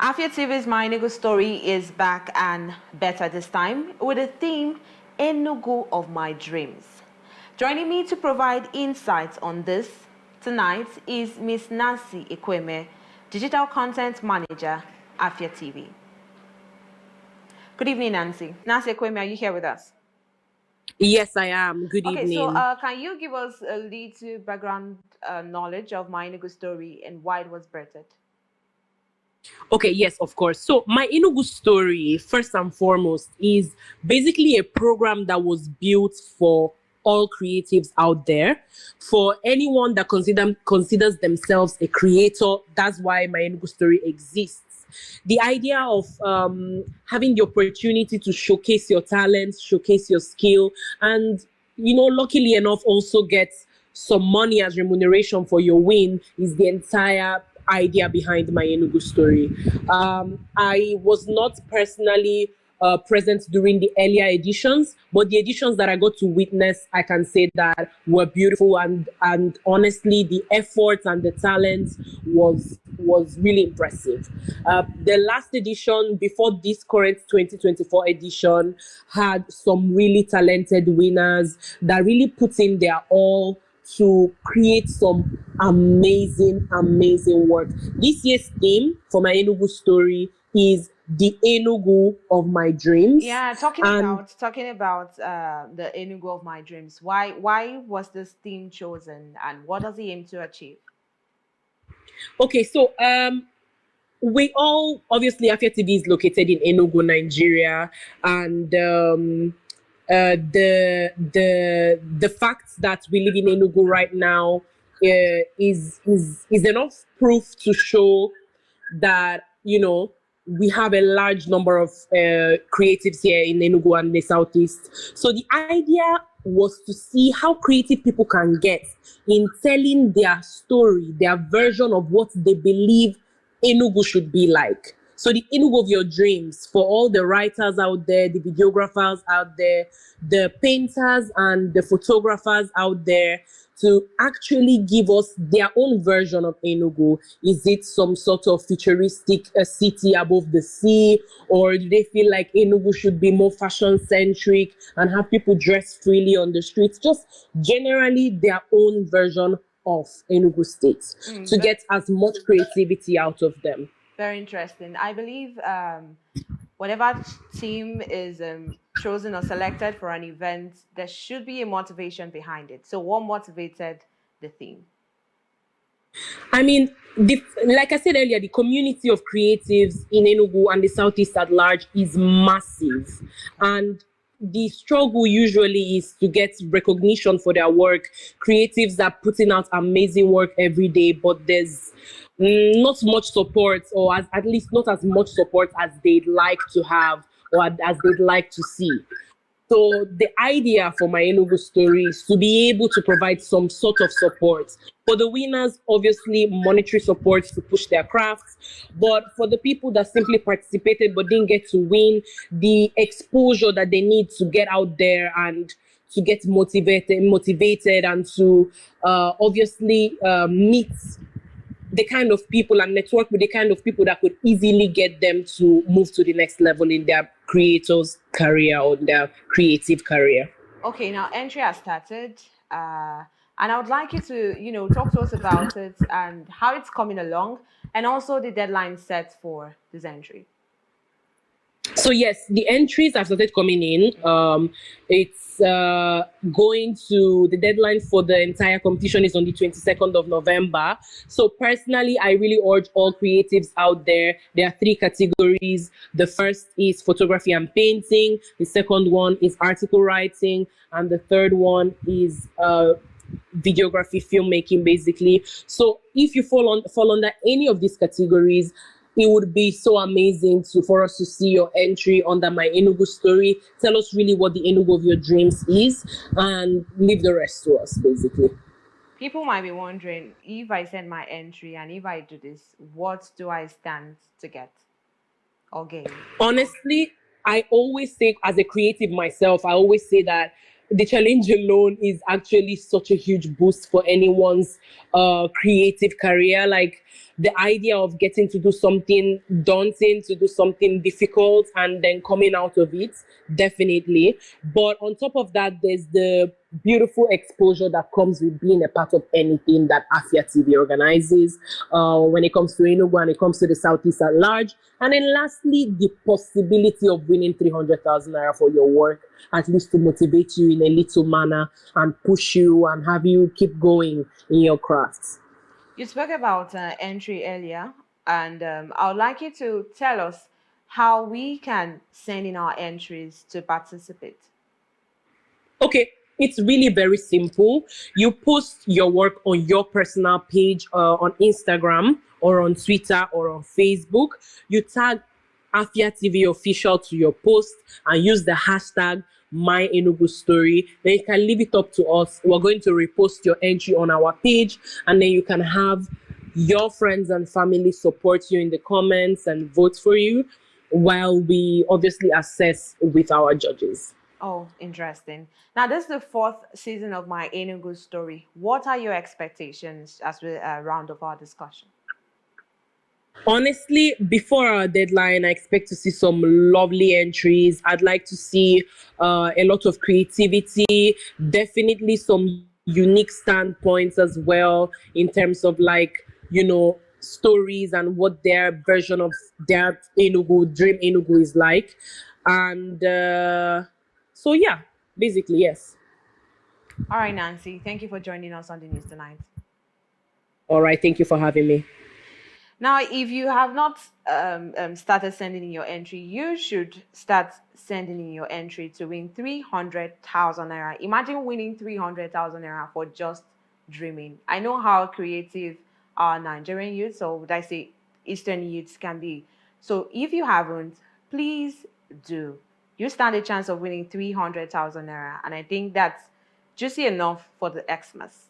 Afia TV's My Enugu Story is back and better this time with the theme Enugu of My Dreams. Joining me to provide insights on this tonight is Miss Nancy Ekweme, Digital Content Manager, Afia TV. Good evening, Nancy. Nancy Ekweme, are you here with us? Yes, I am. Good evening. Okay, so can you give us a little background knowledge of My Enugu Story and why it was birthed? Okay, yes, of course. So my Enugu Story, first and foremost, is basically a program that was built for all creatives out there. For anyone that considers themselves a creator, that's why my Enugu Story exists. The idea of having the opportunity to showcase your talents, showcase your skill, and, luckily enough, also get some money as remuneration for your win is the entire idea behind my Enugu Story. I was not personally present during the earlier editions, but the editions that I got to witness, I can say that were beautiful, and honestly, the effort and the talent was really impressive. The last edition, before this current 2024 edition, had some really talented winners that really put in their all to create some amazing work. This year's theme for my Enugu Story is the Enugu of My Dreams. Yeah, talking about the Enugu of My Dreams. Why was this theme chosen, and what does it aim to achieve? Okay, so we all, obviously, Afia TV is located in Enugu, Nigeria, and the fact that we live in Enugu right now is enough proof to show that we have a large number of creatives here in Enugu and the Southeast. So the idea was to see how creative people can get in telling their story, their version of what they believe Enugu should be like. So the Enugu of your dreams, for all the writers out there, the videographers out there, the painters and the photographers out there, to actually give us their own version of Enugu. Is it some sort of futuristic city above the sea, or do they feel like Enugu should be more fashion-centric and have people dress freely on the streets? Just generally their own version of Enugu State to get as much creativity out of them. Very interesting. I believe whatever team is chosen or selected for an event, there should be a motivation behind it. So what motivated the theme? I mean, like I said earlier, the community of creatives in Enugu and the Southeast at large is massive. And the struggle usually is to get recognition for their work. Creatives are putting out amazing work every day, but there's not much support, or at least not as much support as they'd like to have, or as they'd like to see. So the idea for my Enugu Story is to be able to provide some sort of support. For the winners, obviously, monetary support to push their crafts. But for the people that simply participated but didn't get to win, the exposure that they need to get out there and to get motivated and to obviously meet the kind of people and network with the kind of people that could easily get them to move to the next level in their creator's career or their creative career. Okay, now entry has started, and I would like you to, talk to us about it and how it's coming along, and also the deadline set for this entry. So yes, the entries have started coming in. It's going to, the deadline for the entire competition is on the 22nd of November. So personally, I really urge all creatives out there. There are 3 categories. The first is photography and painting. The second one is article writing. And the third one is videography, filmmaking, basically. So if you fall under any of these categories, it would be so amazing for us to see your entry under my Enugu Story. Tell us really what the Enugu of your dreams is, and leave the rest to us, basically. People might be wondering, if I send my entry and if I do this, what do I stand to get or gain? Honestly, I always say, as a creative myself, I always say that the challenge alone is actually such a huge boost for anyone's creative career. Like the idea of getting to do something daunting, to do something difficult, and then coming out of it, definitely. But on top of that, there's the beautiful exposure that comes with being a part of anything that Afia TV organizes, when it comes to Enugu and it comes to the Southeast at large. And then lastly, the possibility of winning 300,000 naira for your work, at least to motivate you in a little manner and push you and have you keep going in your crafts. You spoke about entry earlier, and I would like you to tell us how we can send in our entries to participate. Okay, it's really very simple. You post your work on your personal page on Instagram or on Twitter or on Facebook. You tag Afia TV official to your post and use the hashtag my Enugu story. Then you can leave it up to us. We're going to repost your entry on our page, and then you can have your friends and family support you in the comments and vote for you while we obviously assess with our judges. Oh, interesting. Now, this is the fourth season of my Enugu story. What are your expectations as we round up our discussion? Honestly, before our deadline, I expect to see some lovely entries. I'd like to see a lot of creativity, definitely some unique standpoints as well in terms of stories and what their version of their Enugu, dream Enugu is like. And so, yeah, basically, yes. All right, Nancy, thank you for joining us on the news tonight. All right, thank you for having me. Now, if you have not started sending in your entry, you should start sending in your entry to win 300,000 naira. Imagine winning 300,000 naira for just dreaming. I know how creative our Nigerian youths, or would I say Eastern youths, can be. So if you haven't, please do. You stand a chance of winning 300,000 naira. And I think that's juicy enough for the Xmas.